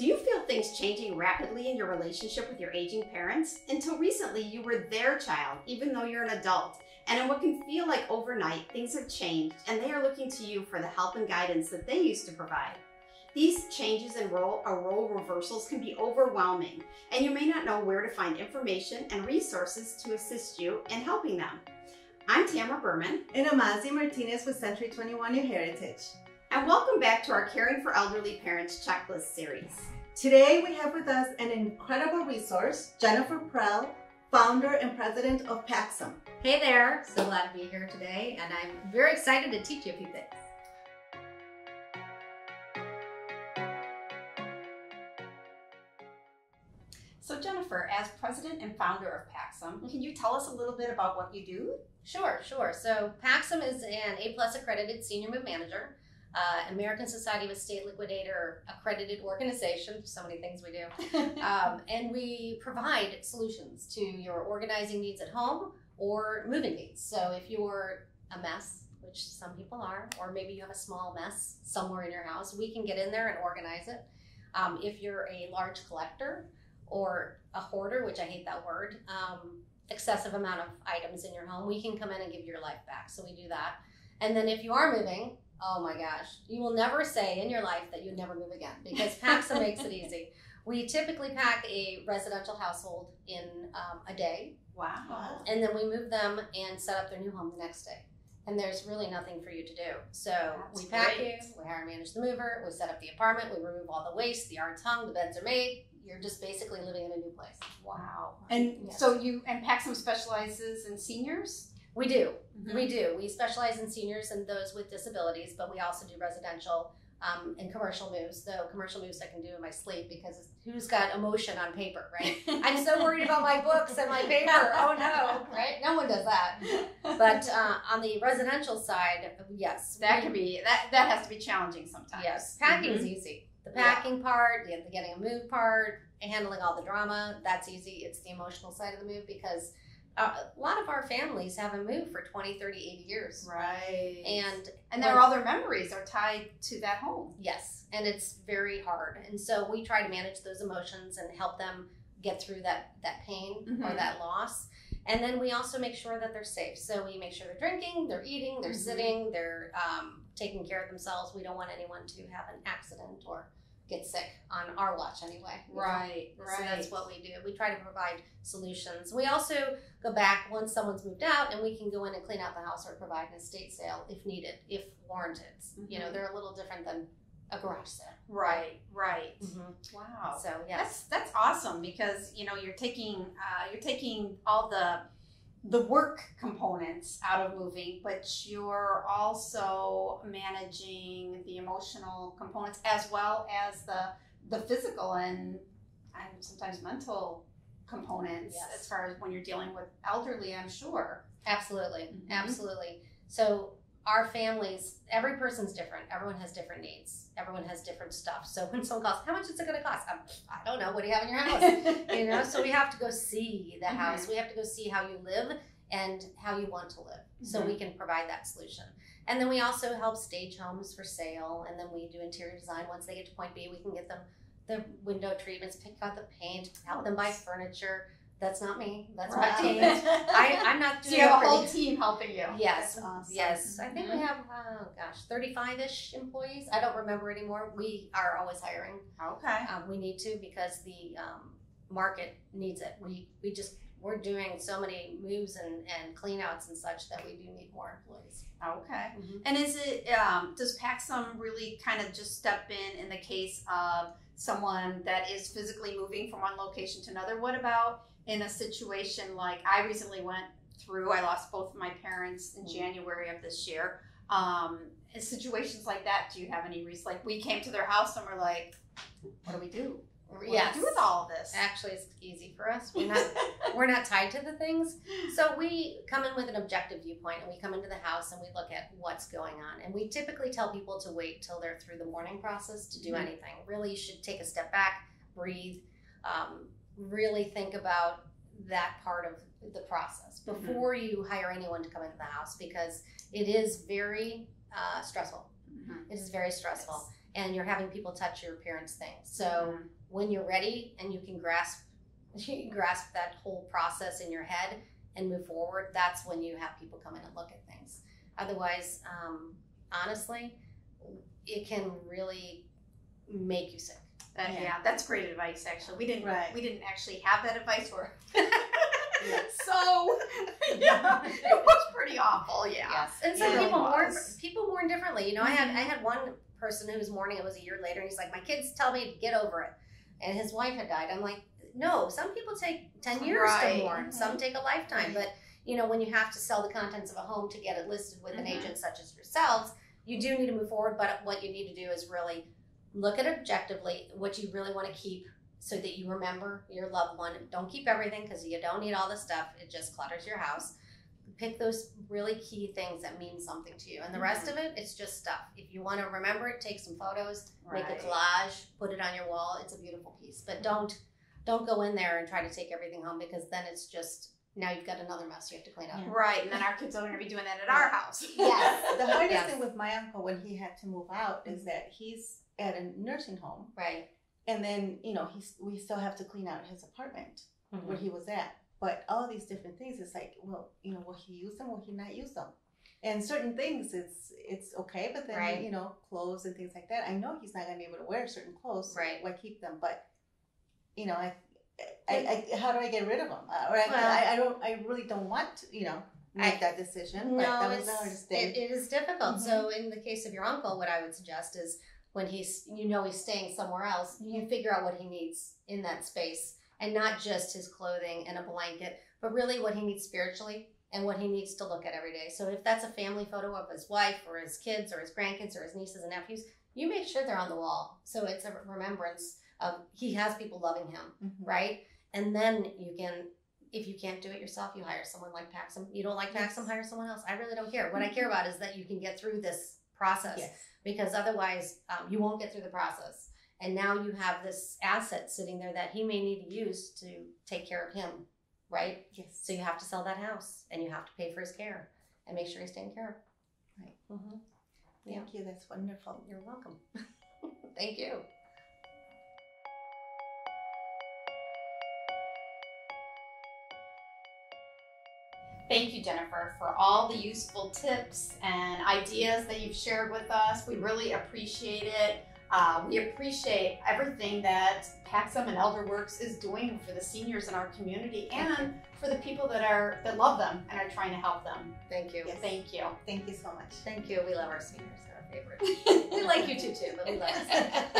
Do you feel things changing rapidly in your relationship with your aging parents? Until recently, you were their child, even though you're an adult. And in what can feel like overnight, things have changed, and they are looking to you for the help and guidance that they used to provide. These changes in role reversals can be overwhelming, and you may not know where to find information and resources to assist you in helping them. I'm Tamara Berman. And Amazi Martinez with Century 21 New Heritage. And welcome back to our Caring for Elderly Parents Checklist series. Today we have with us an incredible resource, Jennifer Prell, founder and president of Paxem. Hey there, so glad to be here today, and I'm very excited to teach you a few things. So Jennifer, as president and founder of Paxem, can you tell us a little bit about what you do? Sure. So Paxem is an A+ accredited senior move manager, American Society of Estate Liquidator accredited organization, so many things we do. And we provide solutions to your organizing needs at home or moving needs. So if you're a mess, which some people are, or maybe you have a small mess somewhere in your house, we can get in there and organize it. If you're a large collector or a hoarder, which I hate that word, excessive amount of items in your home, we can come in and give your life back. So we do that. And then if you are moving, oh my gosh, you will never say in your life that you'd never move again, because Paxem makes it easy. We typically pack a residential household in a day. Wow. And then we move them and set up their new home the next day. And there's really nothing for you to do. So we pack you, we hire and manage the mover, we set up the apartment, we remove all the waste, the yard's hung, the beds are made. You're just basically living in a new place. Wow. And yes. So Paxem specializes in seniors? We do. Mm-hmm. We do. We specialize in seniors and those with disabilities, but we also do residential and commercial moves. Though commercial moves I can do in my sleep, because who's got emotion on paper, right? I'm so worried about my books and my paper. Oh no, right? No one does that. But on the residential side, yes. That can be, that has to be challenging sometimes. Yes. Packing's easy. The packing part, the getting a move part, handling all the drama, that's easy. It's the emotional side of the move, because a lot of our families haven't moved for 20, 30, 80 years. Right. And all their memories are tied to that home. Yes, and it's very hard. And so we try to manage those emotions and help them get through that pain or that loss. And then we also make sure that they're safe. So we make sure they're drinking, they're eating, they're sitting, they're taking care of themselves. We don't want anyone to have an accident or get sick on our watch anyway. Right. So that's what we do. We try to provide solutions. We also go back once someone's moved out, and we can go in and clean out the house or provide an estate sale if needed, if warranted. You know, they're a little different than a garage sale. Right. Wow. So yes, that's awesome, because you're taking all the work components out of moving, but you're also managing the emotional components as well as the physical and sometimes mental components, as far as when you're dealing with elderly, I'm sure. Absolutely. Absolutely. So our families, every person's different. Everyone has different needs. Everyone has different stuff. So when someone calls, how much is it going to cost? I don't know. What do you have in your house? So we have to go see the house. We have to go see how you live and how you want to live. So we can provide that solution. And then we also help stage homes for sale. And then we do interior design. Once they get to point B, we can get them the window treatments, pick out the paint, help them buy furniture. That's not me. That's my team. I'm not doing. So you have a whole team helping you. Yes. That's awesome. Yes. I think we have 35-ish employees. I don't remember anymore. We are always hiring. Okay. We need to, because the market needs it. We're doing so many moves and clean outs and such that we do need more employees. Okay. And is it does Paxem really kind of just step in the case of someone that is physically moving from one location to another? What about in a situation like I recently went through, I lost both of my parents in January of this year. In situations like that, do you have any reason? Like, we came to their house and we're like, what do we do? What do we do with all of this? Actually, it's easy for us. We're not tied to the things. So we come in with an objective viewpoint, and we come into the house and we look at what's going on. And we typically tell people to wait till they're through the mourning process to do anything. Really, you should take a step back, breathe, really think about that part of the process before you hire anyone to come into the house, because it is very stressful. It is very stressful. and you're having people touch your parents' things. So when you're ready and you can grasp that whole process in your head and move forward, that's when you have people come in and look at things. Otherwise, honestly, it can really make you sick. Yeah, that's great advice. Actually, we didn't actually have that advice for. So yeah, it was pretty awful. Yeah. Yes, and some people mourn differently. You know, I had one person who was mourning. It was a year later, and he's like, "My kids tell me to get over it," and his wife had died. I'm like, "No, some people take 10 years to mourn. Some take a lifetime." But you know, when you have to sell the contents of a home to get it listed with an agent such as yourselves, you do need to move forward. But what you need to do is really look at it objectively, what you really want to keep, so that you remember your loved one. Don't keep everything, because you don't need all the stuff. It just clutters your house. Pick those really key things that mean something to you. And the rest of it, it's just stuff. If you want to remember it, take some photos, make a collage, put it on your wall. It's a beautiful piece. But don't go in there and try to take everything home, because then it's just, now you've got another mess you have to clean up. Right, and then our kids are going to be doing that at our house. Yes. The hardest thing with my uncle when he had to move out is that he's at a nursing home. Right. And then, you know, we still have to clean out his apartment where he was at. But all these different things, it's like, well, you know, will he use them? Will he not use them? And certain things, it's okay. But then, you know, clothes and things like that, I know he's not going to be able to wear certain clothes. Right. Why keep them? But, you know, I how do I get rid of them? I really don't want to, you know, make that decision. But that was the hardest thing. It is difficult. So in the case of your uncle, what I would suggest is, when he's staying somewhere else, you figure out what he needs in that space, and not just his clothing and a blanket, but really what he needs spiritually and what he needs to look at every day. So if that's a family photo of his wife or his kids or his grandkids or his nieces and nephews, you make sure they're on the wall. So it's a remembrance of he has people loving him, right? And then you can, if you can't do it yourself, you hire someone like Paxem. You don't like Paxem, hire someone else. I really don't care. What I care about is that you can get through this process. Yes. Because otherwise you won't get through the process. And now you have this asset sitting there that he may need to use to take care of him, right? Yes. So you have to sell that house, and you have to pay for his care and make sure he's taken care of. Right. Thank you. That's wonderful. You're welcome. Thank you. Thank you, Jennifer, for all the useful tips and ideas that you've shared with us. We really appreciate it. We appreciate everything that Paxem and ElderWorks is doing for the seniors in our community and for the people that love them and are trying to help them. Thank you. Yes. Thank you. Thank you so much. Thank you. We love our seniors. They're our favorite. We like you too, but we love you.